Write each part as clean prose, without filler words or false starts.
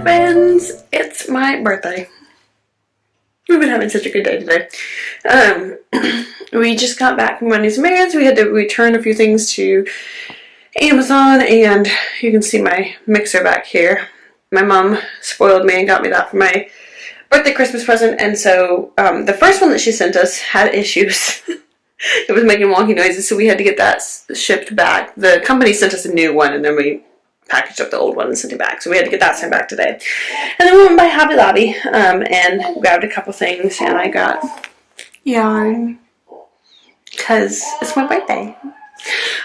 friends, it's my birthday. We've been having such a good day today. We just got back from running some errands. We had to return a few things to Amazon, and you can see my mixer back here. My mom spoiled me and got me that for my birthday Christmas present, and so the first one that she sent us had issues. It was making wonky noises, so we had to get that shipped back. The company sent us a new one, and then we packaged up the old one and sent it back. So we had to get that sent back today. And then we went by Hobby Lobby and grabbed a couple things, and I got yarn because it's my birthday.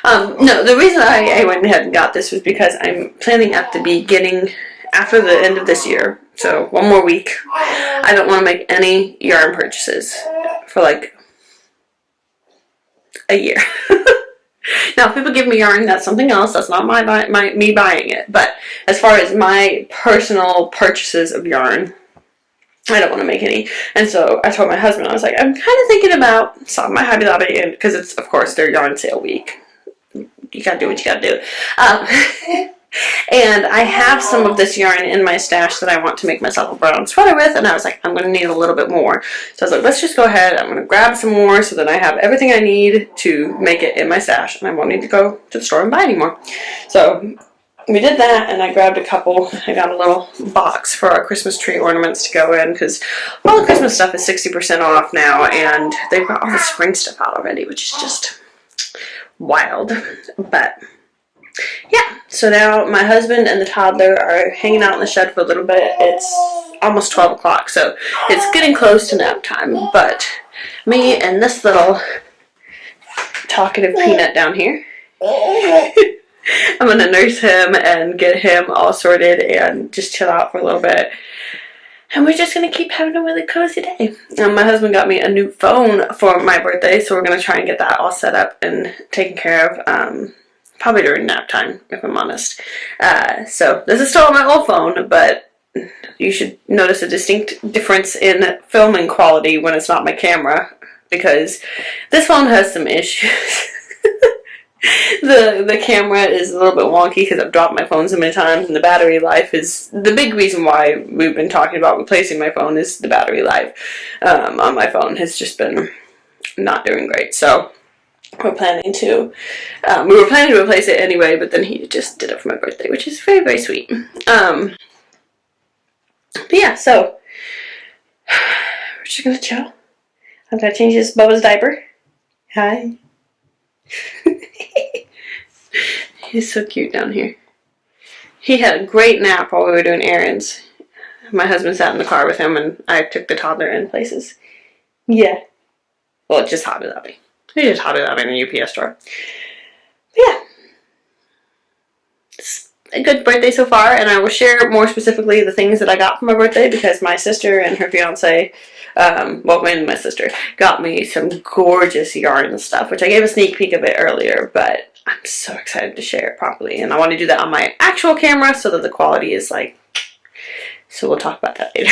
No, the reason I went ahead and got this was because I'm planning at the beginning, after the end of this year, so one more week, I don't want to make any yarn purchases for like a year. Now, if people give me yarn, that's something else. That's not me buying it. But as far as my personal purchases of yarn, I don't want to make any. And so I told my husband, I was like, I'm kind of thinking about stopping my Hobby Lobby, because it's, of course, their yarn sale week. You gotta do what you gotta do. And I have some of this yarn in my stash that I want to make myself a brown sweater with, and I was like, I'm going to need a little bit more. So I was like, let's just go ahead, I'm going to grab some more so that I have everything I need to make it in my stash, and I won't need to go to the store and buy anymore. So we did that, and I grabbed a couple. I got a little box for our Christmas tree ornaments to go in, because all the Christmas stuff is 60% off now, and they've got all the spring stuff out already, which is just wild. But yeah, so now my husband and the toddler are hanging out in the shed for a little bit. It's almost 12 o'clock, so it's getting close to nap time. But me and this little talkative peanut down here, I'm going to nurse him and get him all sorted and just chill out for a little bit. And we're just going to keep having a really cozy day. My husband got me a new phone for my birthday, so we're going to try and get that all set up and taken care of. Probably during nap time, if I'm honest. So this is still on my old phone, but you should notice a distinct difference in filming quality when it's not my camera, because this phone has some issues. The camera is a little bit wonky because I've dropped my phone so many times, and the battery life is the big reason why we've been talking about replacing my phone. Is the battery life on my phone has just been not doing great. So we're planning to, we were planning to replace it anyway, but then he just did it for my birthday, which is very, very sweet. But yeah, so we're just gonna chill. I'm gonna change this Bubba's diaper. Hi. He's so cute down here. He had a great nap while we were doing errands. My husband sat in the car with him, and I took the toddler in places. Yeah. Well, just Hobby Lobby. We just Hobby Lobby in a UPS store. But yeah. It's a good birthday so far, and I will share more specifically the things that I got for my birthday, because my sister and her fiance, well, my sister, got me some gorgeous yarn and stuff, which I gave a sneak peek of it earlier, but I'm so excited to share it properly, and I want to do that on my actual camera so that the quality is like, so we'll talk about that later.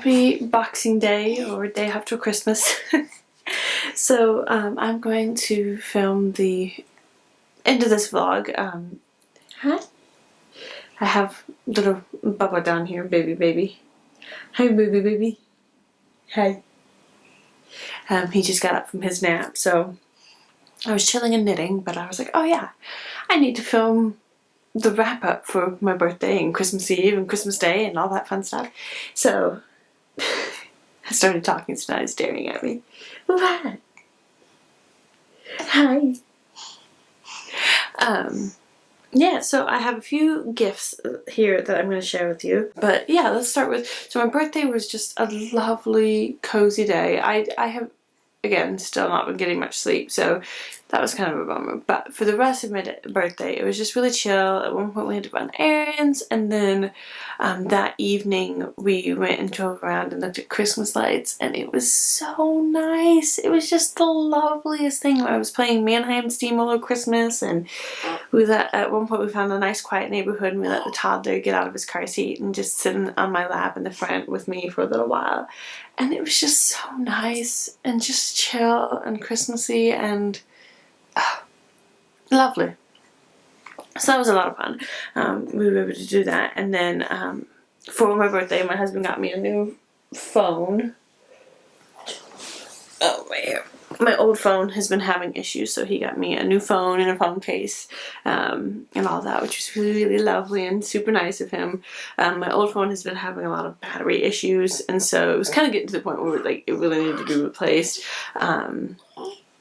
happy Boxing Day, or day after Christmas. So I'm going to film the end of this vlog. Hi. I have little Bubba down here, baby. Hi, baby. Hi. He just got up from his nap, so I was chilling and knitting, but I was like, oh yeah, I need to film the wrap up for my birthday and Christmas Eve and Christmas Day and all that fun stuff. So I started talking, so now he's staring at me. What? Hi. Yeah, so I have a few gifts here that I'm going to share with you. But yeah, let's start with, so my birthday was just a lovely, cozy day. I have, again, still not been getting much sleep, so that was kind of a bummer. But for the rest of my birthday, it was just really chill. At one point we had to run errands, and then that evening we went and drove around and looked at Christmas lights, and it was so nice. It was just the loveliest thing. I was playing Mannheim Steamroller Christmas, and at one point we found a nice quiet neighborhood, and we let the toddler get out of his car seat and just sit on my lap in the front with me for a little while. And it was just so nice and just chill and Christmassy and lovely. So that was a lot of fun. We were able to do that. And then for my birthday, my husband got me a new phone. Oh, right here. My old phone has been having issues, so he got me a new phone and a phone case and all that, which was really, really lovely and super nice of him. My old phone has been having a lot of battery issues, and so it was kind of getting to the point where like it really needed to be replaced.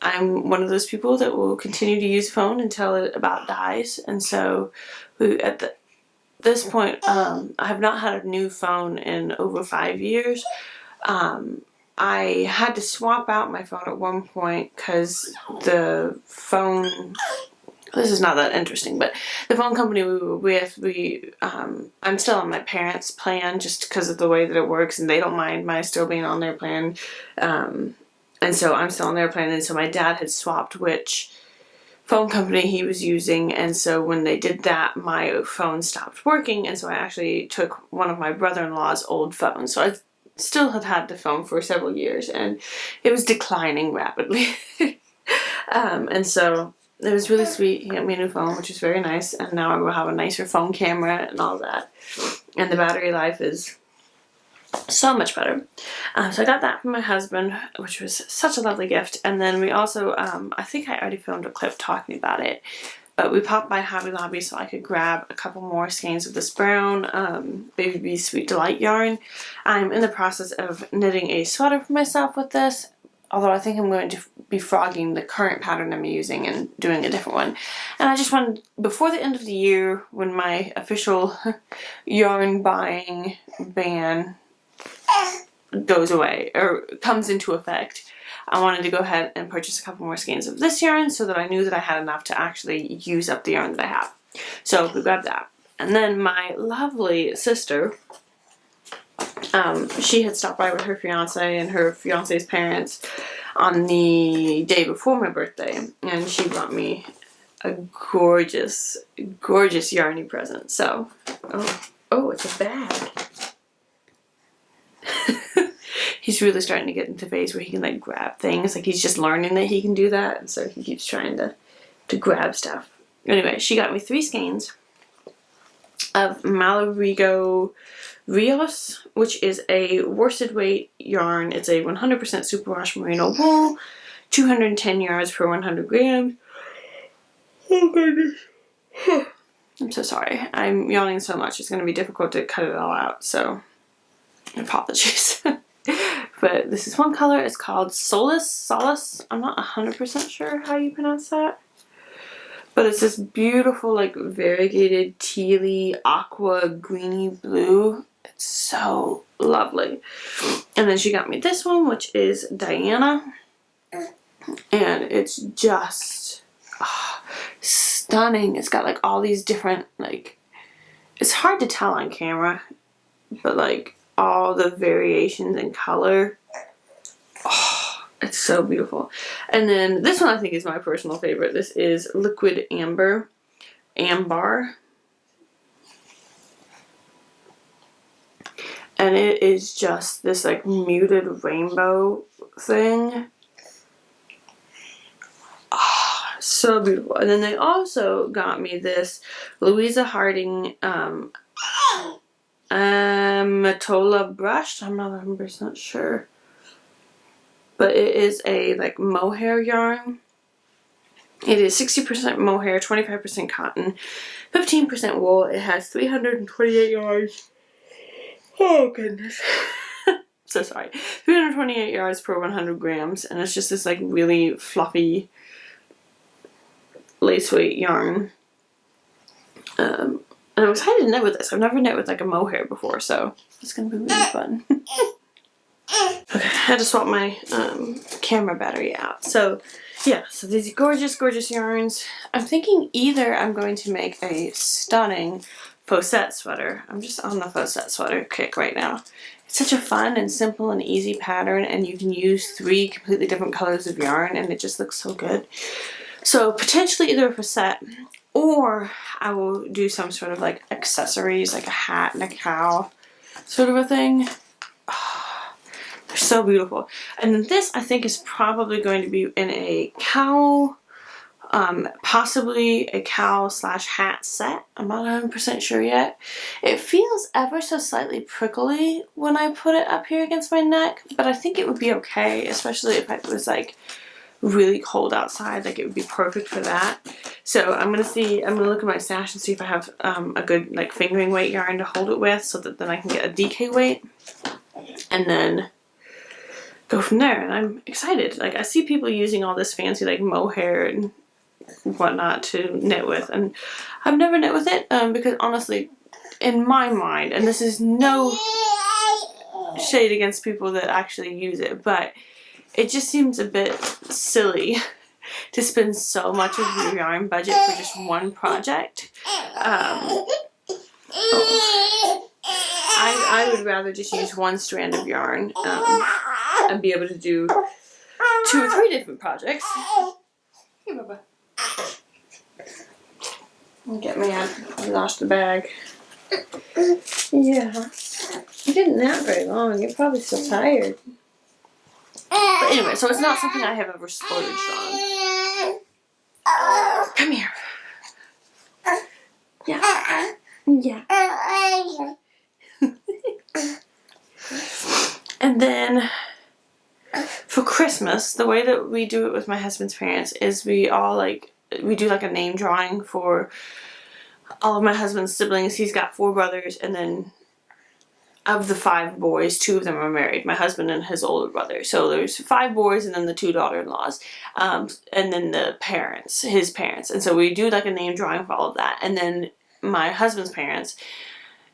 I'm one of those people that will continue to use phone until it about dies, and so this point, I have not had a new phone in over 5 years. I had to swap out my phone at one point because the phone, this is not that interesting, but the phone company we were with, I'm still on my parents' plan just because of the way that it works, and they don't mind my still being on their plan. And so I'm still on their plan, and so my dad had swapped which phone company he was using, and so when they did that, my phone stopped working, and so I actually took one of my brother-in-law's old phones. So I still had the phone for several years, and it was declining rapidly. And so it was really sweet. He got me a new phone, which is very nice, and now I will have a nicer phone camera and all that. And the battery life is so much better. So I got that from my husband, which was such a lovely gift. And then we also, I think I already filmed a clip talking about it, but we popped by Hobby Lobby so I could grab a couple more skeins of this brown Baby Bee Sweet Delight yarn. I'm in the process of knitting a sweater for myself with this, although I think I'm going to be frogging the current pattern I'm using and doing a different one. And I just wanted, before the end of the year, when my official yarn buying ban goes away or comes into effect, I wanted to go ahead and purchase a couple more skeins of this yarn so that I knew that I had enough to actually use up the yarn that I have. So we grabbed that. And then my lovely sister, she had stopped by with her fiance and her fiance's parents on the day before my birthday, and she brought me a gorgeous, gorgeous yarny present. So, oh, it's a bag. He's really starting to get into the phase where he can like grab things. Like he's just learning that he can do that, and so he keeps trying to grab stuff. Anyway, she got me 3 skeins of Malarigo Rios, which is a worsted weight yarn. It's a 100% superwash merino wool, 210 yards per 100 grams. Oh goodness. I'm so sorry. I'm yawning so much. It's going to be difficult to cut it all out, so apologies. But this is one color. It's called Solace. I'm not 100% sure how you pronounce that. But it's this beautiful, like, variegated, tealy, aqua, greeny blue. It's so lovely. And then she got me this one, which is Diana. And it's just stunning. It's got, like, all these different, like, it's hard to tell on camera, but, like, all the variations in color. Oh, it's so beautiful. And then this one I think is my personal favorite. This is Liquid Amber. And it is just this like muted rainbow thing. Oh, so beautiful. And then they also got me this Louisa Harding Matola brush. I'm not 100% sure. But it is a like mohair yarn. It is 60% mohair, 25% cotton, 15% wool. It has 328 yards. Oh goodness. So sorry. 328 yards per 100 grams. And it's just this like really fluffy lace weight yarn. And I'm excited to knit with this. I've never knit with like a mohair before, so it's gonna be really fun. Okay, I had to swap my camera battery out. So yeah, so these gorgeous, gorgeous yarns. I'm thinking either I'm going to make a stunning faucet sweater. I'm just on the faucet sweater kick right now. It's such a fun and simple and easy pattern, and you can use 3 completely different colors of yarn, and it just looks so good. So potentially either a faucet, or I will do some sort of like accessories, like a hat and a cow sort of a thing. They're so beautiful. And then this, I think, is probably going to be in a cow, possibly a cow/hat set. I'm not 100% sure yet. It feels ever so slightly prickly when I put it up here against my neck, but I think it would be okay, especially if it was like really cold outside. Like, it would be perfect for that. So I'm gonna look at my stash and see if I have a good like fingering weight yarn to hold it with, so that then I can get a DK weight, and then go from there. And I'm excited. Like, I see people using all this fancy like mohair and whatnot to knit with, and I've never knit with it because honestly, in my mind, and this is no shade against people that actually use it, but it just seems a bit silly to spend so much of your yarn budget for just one project. I would rather just use one strand of yarn and be able to do 2 or 3 different projects. Here, Bubba. Get me out. I lost the bag. Yeah. You didn't nap very long. You're probably still tired. But anyway, so it's not something I have ever splurged on. Come here. Yeah. Yeah. And then for Christmas, the way that we do it with my husband's parents is we do like a name drawing for all of my husband's siblings. He's got 4 brothers, and then of the 5 boys, 2 of them are married, my husband and his older brother. So there's 5 boys and then the 2 daughter-in-laws, and then the parents, his parents. And so we do like a name drawing for all of that. And then my husband's parents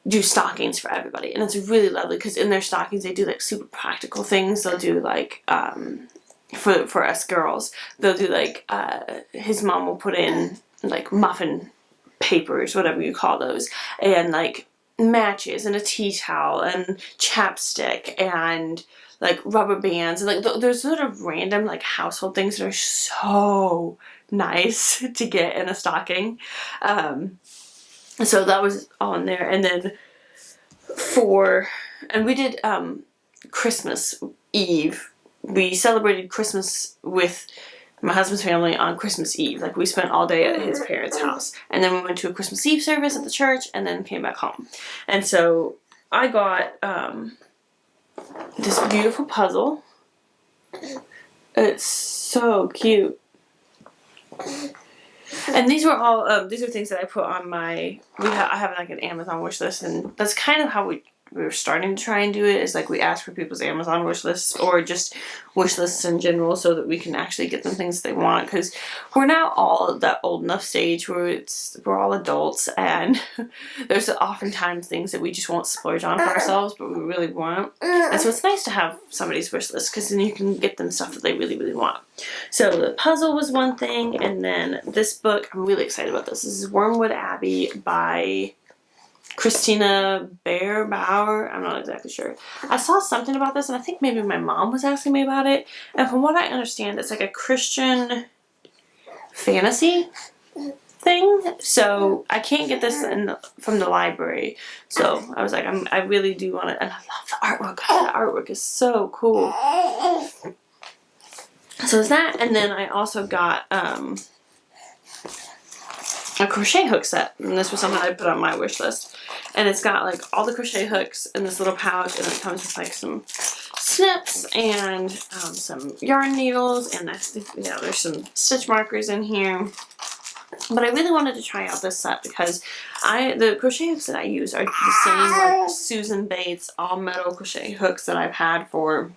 do stockings for everybody, and it's really lovely because in their stockings they do like super practical things. They'll do like for us girls, they'll do like his mom will put in like muffin papers, whatever you call those, and like matches and a tea towel and chapstick and like rubber bands, and like there's sort of random like household things that are so nice to get in a stocking. So that was all in there. And then we did Christmas Eve. We celebrated Christmas with my husband's family on Christmas Eve. Like, we spent all day at his parents' house. And then we went to a Christmas Eve service at the church and then came back home. And so I got this beautiful puzzle. It's so cute. And these were all, these are things that I put on my, I have like an Amazon wish list, and that's kind of how we were starting to try and do it, is like we ask for people's Amazon wish lists or just wish lists in general so that we can actually get them things they want, because we're now all at that old enough stage where we're all adults, and there's oftentimes things that we just won't splurge on for ourselves but we really want, and so it's nice to have somebody's wish list because then you can get them stuff that they really, really want. So the puzzle was one thing, and then this book, I'm really excited about this. This is Wormwood Abbey by Christina Bauer. I'm not exactly sure. I saw something about this, and I think maybe my mom was asking me about it. And from what I understand, it's like a Christian fantasy. thing, so I can't get this from the library. So I was like, I really do want it, and I love the artwork. God, the artwork is so cool. So it's that, and then I also got a crochet hook set, and this was something I put on my wish list. And it's got like all the crochet hooks in this little pouch, and it comes with like some snips and some yarn needles, and there's some stitch markers in here. But I really wanted to try out this set because the crochet hooks that I use are the same like Susan Bates all metal crochet hooks that I've had for,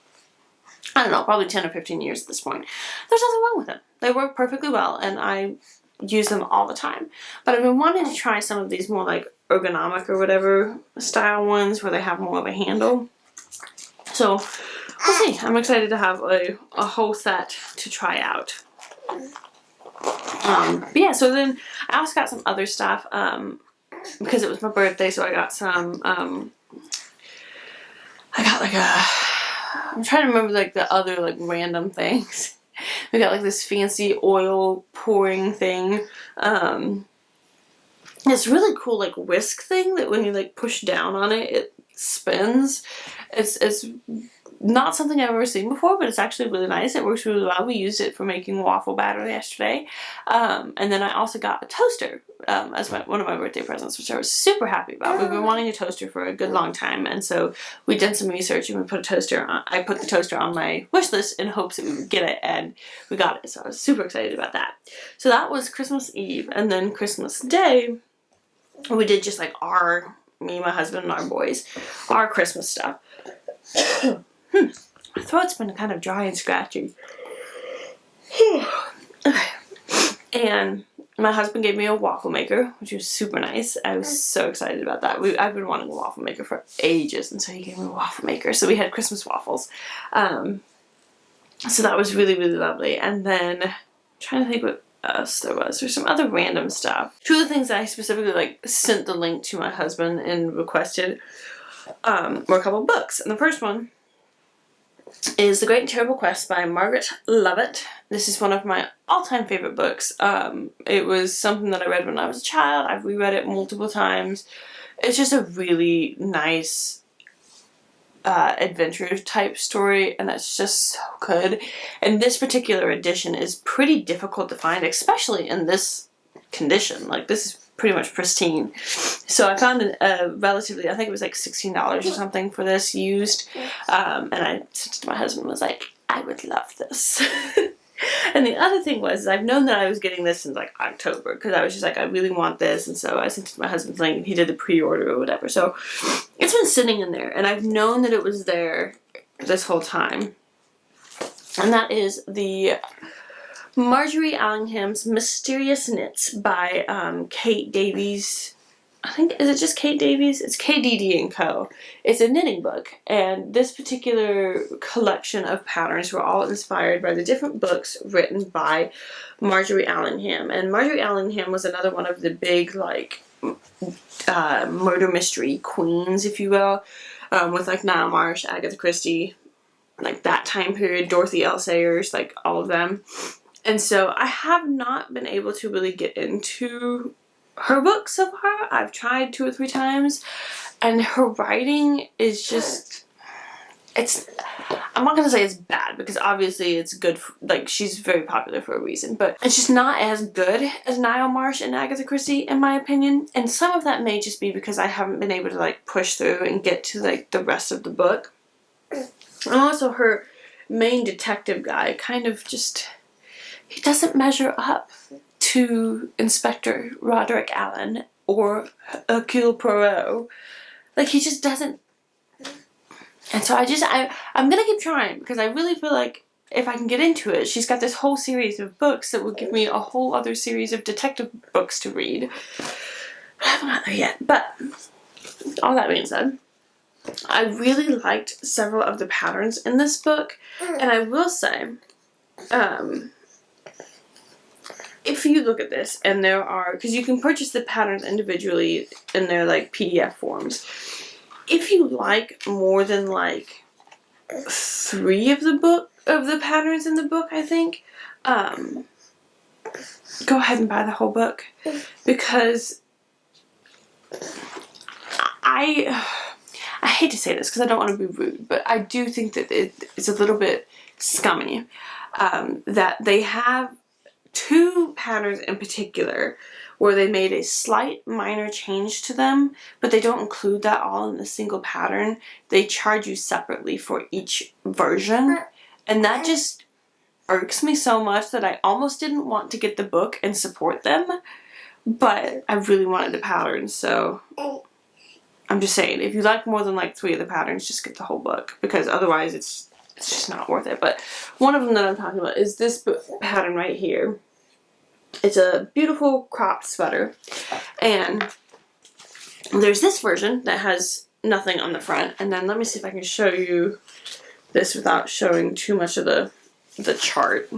I don't know, probably 10 or 15 years at this point. There's nothing wrong with them. They work perfectly well, and I use them all the time. But I've been wanting to try some of these more like ergonomic or whatever style ones where they have more of a handle. So we'll see. I'm excited to have a whole set to try out. But yeah, so then I also got some other stuff because it was my birthday, so I got some I got like I'm trying to remember like the other like random things. We got like this fancy oil pouring thing. It's really cool like whisk thing that when you like push down on it, it spins. It's not something I've ever seen before, but it's actually really nice. It works really well. We used it for making waffle batter yesterday. And then I also got a toaster as one of my birthday presents, which I was super happy about. We've been wanting a toaster for a good long time, and so we did some research and we put a toaster on. I put the toaster on my wish list in hopes that we would get it, and we got it. So I was super excited about that. So that was Christmas Eve, and then Christmas Day, we did just like me, my husband, and our boys, our Christmas stuff. My throat's been kind of dry and scratchy. Okay. And my husband gave me a waffle maker, which was super nice. I was so excited about that. I've been wanting a waffle maker for ages, and so he gave me a waffle maker. So we had Christmas waffles. So that was really, really lovely. And then I'm trying to think what else there was. There's some other random stuff. Two of the things that I specifically like sent the link to my husband and requested were a couple books. And the first one is The Great and Terrible Quest by Margaret Lovett. This is one of my all-time favorite books. It was something that I read when I was a child. I've reread it multiple times. It's just a really nice adventure type story, and it's just so good. And this particular edition is pretty difficult to find, especially in this condition. Like, this is pretty much pristine. So I found a relatively, I think it was like $16 or something for this used. And I said to my husband, was like, I would love this. And the other thing was, I've known that I was getting this since like October, because I was just like, I really want this. And so I sent it to my husband's link, and he did the pre-order or whatever. So it's been sitting in there, and I've known that it was there this whole time. And that is the Marjorie Allingham's Mysterious Knits by Kate Davies. I think, is it just Kate Davies? It's KDD & Co. It's a knitting book, and this particular collection of patterns were all inspired by the different books written by Marjorie Allingham. And Marjorie Allingham was another one of the big, like, murder mystery queens, if you will, with, like, Nile Marsh, Agatha Christie, like, that time period, Dorothy L. Sayers, like, all of them. And so I have not been able to really get into her books so far. I've tried 2 or 3 times, and her writing is just, I'm not gonna say it's bad, because obviously it's good for, like, she's very popular for a reason, but it's just not as good as Nile Marsh and Agatha Christie, in my opinion. And some of that may just be because I haven't been able to like push through and get to like the rest of the book. And also her main detective guy kind of just, he doesn't measure up to Inspector Roderick Allen or Hercule Poirot. Like, he just doesn't. And so I'm gonna keep trying, because I really feel like if I can get into it, she's got this whole series of books that will give me a whole other series of detective books to read. But I haven't got there yet. But all that being said, I really liked several of the patterns in this book, and I will say, if you look at this, and there are, because you can purchase the patterns individually in their like PDF forms. If you like more than like 3 of the patterns in the book, I think, go ahead and buy the whole book, because I hate to say this because I don't want to be rude, but I do think that it's a little bit scummy that they have 2 patterns in particular where they made a slight minor change to them, but they don't include that all in a single pattern. They charge you separately for each version, and that just irks me so much that I almost didn't want to get the book and support them, but I really wanted the patterns, so I'm just saying, if you like more than like 3 of the patterns, just get the whole book, because otherwise it's just not worth it. But one of them that I'm talking about is this pattern right here. It's a beautiful cropped sweater, and there's this version that has nothing on the front, and then let me see if I can show you this without showing too much of the chart.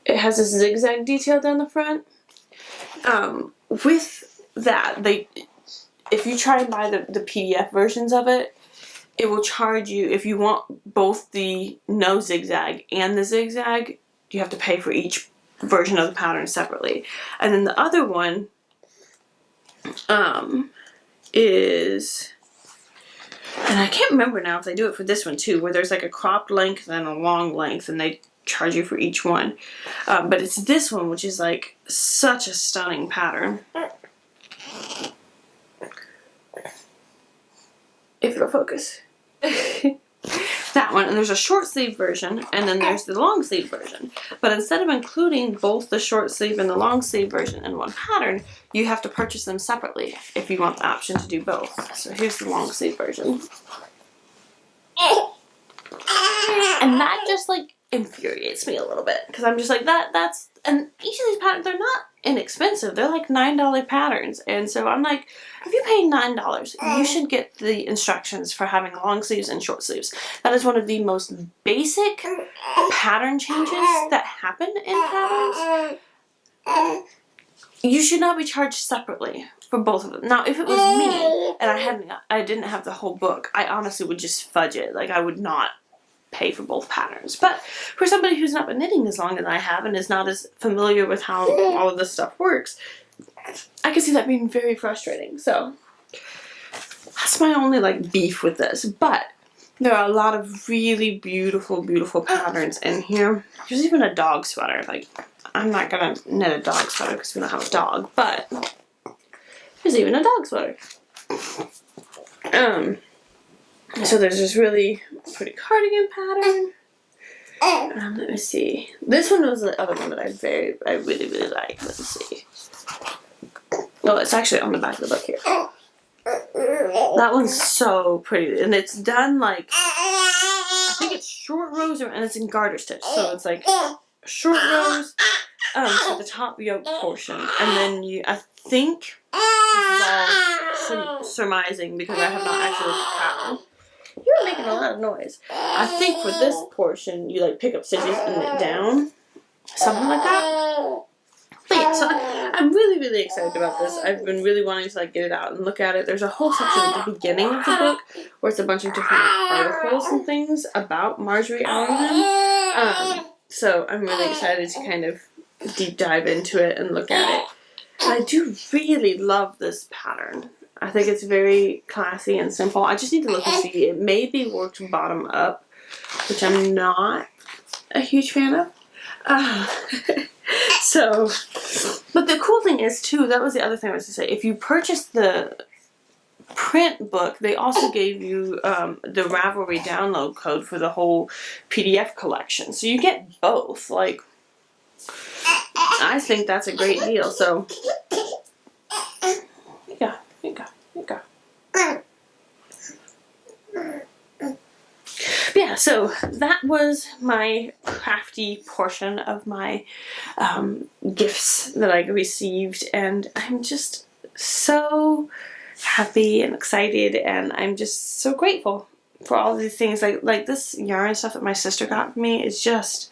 It has a zigzag detail down the front. With that, if you try and buy the PDF versions of it, it will charge you, if you want both the no zigzag and the zigzag, you have to pay for each version of the pattern separately. And then the other one is, and I can't remember now if they do it for this one too, where there's like a cropped length and a long length, and they charge you for each one. But it's this one, which is like such a stunning pattern. If it'll focus. That one, and there's a short sleeve version, and then there's the long sleeve version. But instead of including both the short sleeve and the long sleeve version in one pattern, you have to purchase them separately if you want the option to do both. So here's the long sleeve version. And that just like infuriates me a little bit, because I'm just like, that's, and each of these patterns, they're not inexpensive. They're like $9 patterns, and so I'm like, if you pay $9, you should get the instructions for having long sleeves and short sleeves. That is one of the most basic pattern changes that happen in patterns. You should not be charged separately for both of them. Now, if it was me and I didn't have the whole book, I honestly would just fudge it. Like, I would not pay for both patterns. But for somebody who's not been knitting as long as I have and is not as familiar with how all of this stuff works, I can see that being very frustrating. So that's my only like beef with this. But there are a lot of really beautiful, beautiful patterns in here. There's even a dog sweater. Like, I'm not gonna knit a dog sweater because we don't have a dog, but there's even a dog sweater. So there's this really pretty cardigan pattern. Let me see. This one was the other one that I really, really like. Let's see. Oh, it's actually on the back of the book here. That one's so pretty, and it's done like, I think it's short rows, and it's in garter stitch. So it's like short rows for the top yoke portion, and then I think this is all surmising because I have not actually looked at the pattern. You're making a lot of noise. I think for this portion, you like pick up stitches and knit down, something like that. But yeah, so I'm really, really excited about this. I've been really wanting to like get it out and look at it. There's a whole section at the beginning of the book where it's a bunch of different articles and things about Marjorie Allingham. So I'm really excited to kind of deep dive into it and look at it. And I do really love this pattern. I think it's very classy and simple. I just need to look and see. It may be worked bottom up, which I'm not a huge fan of. So, but the cool thing is too, that was the other thing I was to say, if you purchase the print book, they also gave you the Ravelry download code for the whole PDF collection. So you get both. Like, I think that's a great deal. So, yeah. Here you go. Yeah, so that was my crafty portion of my gifts that I received, and I'm just so happy and excited, and I'm just so grateful for all these things. Like this yarn stuff that my sister got for me is just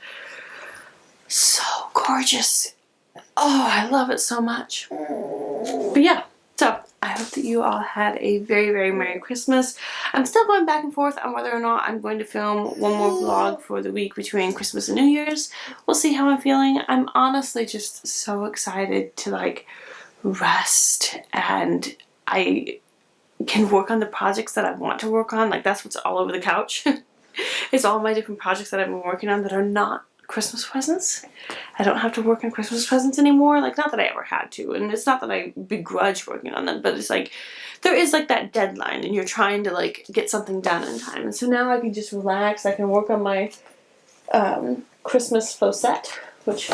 so gorgeous. Oh, I love it so much. But yeah, so I hope that you all had a very, very Merry Christmas. I'm still going back and forth on whether or not I'm going to film one more vlog for the week between Christmas and New Year's. We'll see how I'm feeling. I'm honestly just so excited to like rest, and I can work on the projects that I want to work on. Like, that's what's all over the couch. It's all my different projects that I've been working on that are not Christmas presents. I don't have to work on Christmas presents anymore. Like, not that I ever had to, and it's not that I begrudge working on them, but it's like there is like that deadline and you're trying to like get something done in time. And so now I can just relax. I can work on my Christmas faux set, which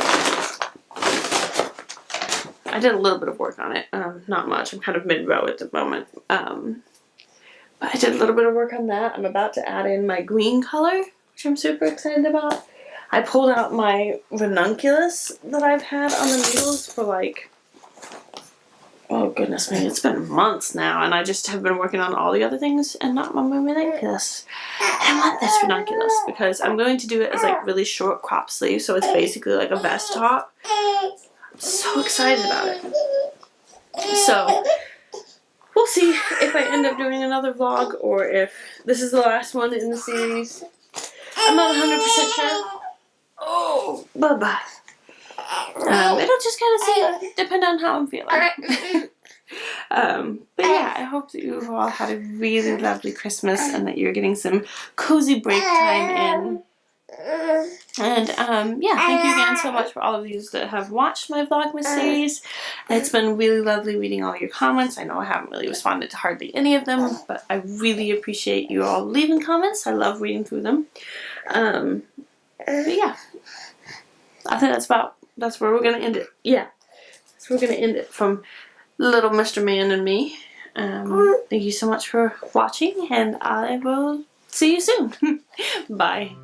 I did a little bit of work on it. Not much. I'm kind of mid-row at the moment. But I did a little bit of work on that. I'm about to add in my green color, which I'm super excited about. I pulled out my ranunculus that I've had on the needles for like, oh goodness me, it's been months now, and I just have been working on all the other things and not my ranunculus. I want this ranunculus because I'm going to do it as like really short crop sleeves, so it's basically like a vest top. I'm so excited about it. So we'll see if I end up doing another vlog or if this is the last one in the series. I'm not 100% sure. Oh, bye-bye. It'll just kind of depend on how I'm feeling. But yeah, I hope that you all had a really lovely Christmas and that you're getting some cozy break time in. And yeah, thank you again so much for all of you that have watched my Vlogmas series. It's been really lovely reading all your comments. I know I haven't really responded to hardly any of them, but I really appreciate you all leaving comments. I love reading through them. But yeah, I think that's where we're gonna end it. Yeah, that's where we're gonna end it from little Mr. Man and me. Thank you so much for watching, and I will see you soon. Bye.